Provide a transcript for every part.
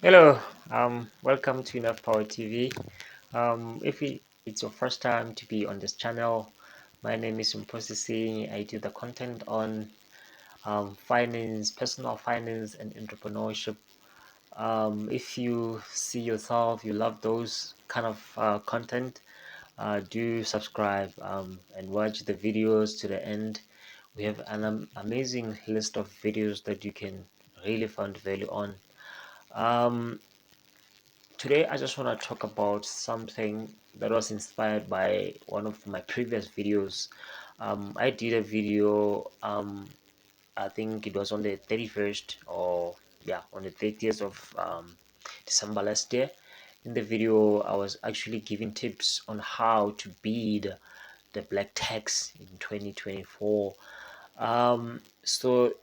Hello, welcome to Enough Power TV. It's your first time to be on this channel, my name is Mposi Singh. I do the content on finance, personal finance, and entrepreneurship. If you see yourself, you love those kind of content, do subscribe and watch the videos to the end. We have an amazing list of videos that you can really find value on. Um, Today, I just want to talk about something that was inspired by one of my previous videos. I did a video, I think it was on the 31st or yeah, on the 30th of December last year. In the video, I was actually giving tips on how to beat the black tax in 2024. So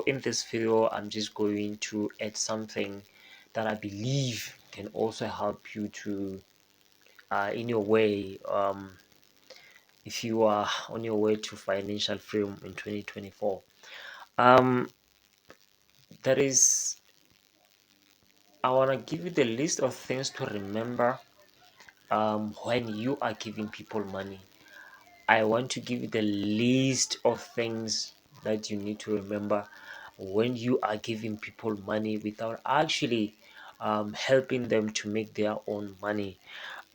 in this video, I'm just going to add something that I believe can also help you to, in your way, if you are on your way to financial freedom in 2024. Um, that is, I want to give you the list of things to remember when you are giving people money. I want to give you the list of things that you need to remember when you are giving people money without actually helping them to make their own money.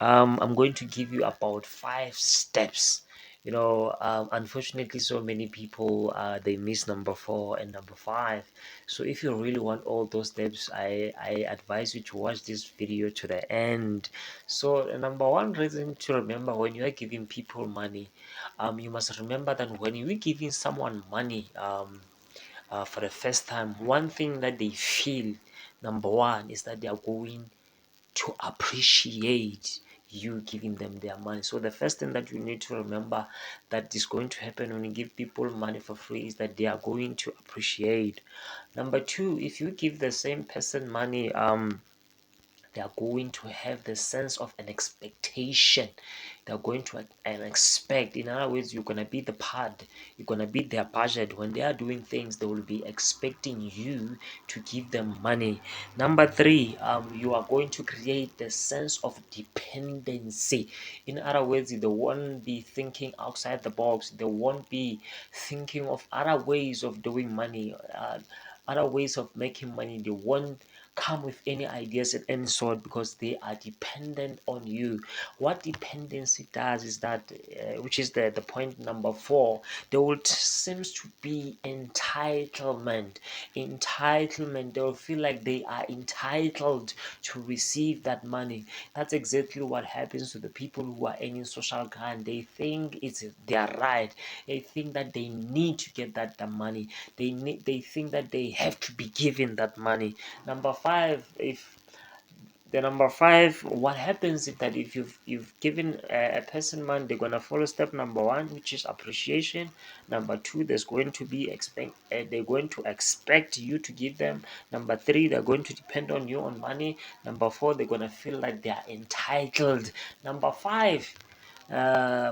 I'm going to give you about 5 steps. Unfortunately, so many people they miss number 4 and number 5. So if you really want all those steps, I advise you to watch this video to the end. So the number one reason to remember when you are giving people money, you must remember that when you are giving someone money for the first time, one thing that they feel, number one, is that they are going to appreciate you giving them their money. So the first thing that you need to remember that is going to happen when you give people money for free is that they are going to appreciate. Number two, if you give the same person money, they are going to have the sense of an expectation. They're going to expect. In other words, you're gonna be the part, you're gonna be their budget. When they are doing things, they will be expecting you to give them money. Number three, you are going to create the sense of dependency. In other words, they won't be thinking outside the box, they won't be thinking of other ways of doing money, other ways of making money. They won't come with any ideas and any sort because they are dependent on you. What dependency does is that, which is the point number 4, there will seems to be entitlement. Entitlement. They will feel like they are entitled to receive that money. That's exactly what happens to the people who are earning social grant. They think it's their right. They think that they need to get that money. They think that they have to be given that money. Number 5, if the number 5, what happens is that if you've given a person money, they're gonna follow step number 1, which is appreciation. Number 2, there's going to be they're going to expect you to give them. Number 3, they're going to depend on you on money. Number 4, they're gonna feel like they are entitled. Number 5,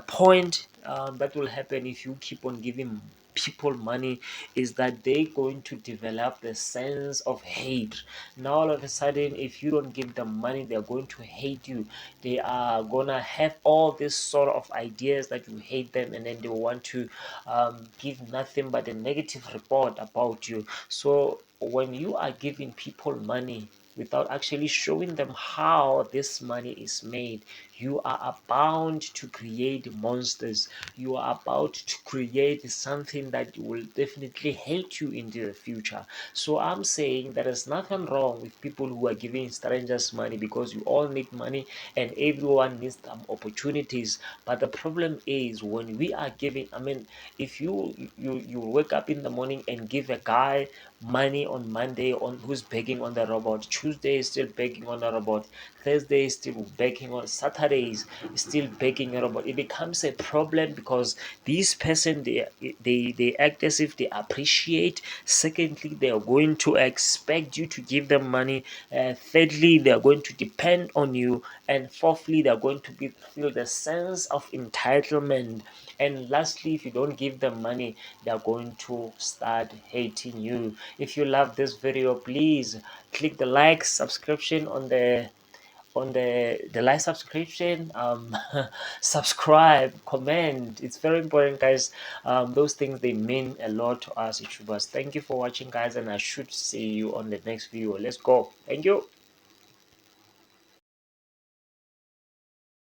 point that will happen if you keep on giving people money is that they're going to develop the sense of hate. Now all of a sudden, if you don't give them money, they're going to hate you. They are gonna have all this sort of ideas that you hate them, and then they want to give nothing but a negative report about you. So when you are giving people money without actually showing them how this money is made, you are bound to create monsters. You are about to create something that will definitely hate you into the future. So I'm saying there is nothing wrong with people who are giving strangers money, because you all need money and everyone needs some opportunities. But the problem is when we are giving, I mean, if you wake up in the morning and give a guy money on Monday on who's begging on the robot, Tuesday is still begging on the robot, Thursday still begging, on Saturdays still begging a robot. It becomes a problem because these person, they act as if they appreciate. Secondly, they are going to expect you to give them money. Thirdly, they are going to depend on you. And fourthly, they are going to feel the sense of entitlement. And lastly, if you don't give them money, they are going to start hating you. If you love this video, please click the like, subscription on the like, subscription, subscribe, comment. It's very important, guys. Those things, they mean a lot to us YouTubers. Thank you for watching, guys, and I should see you on the next video. Let's go. Thank you.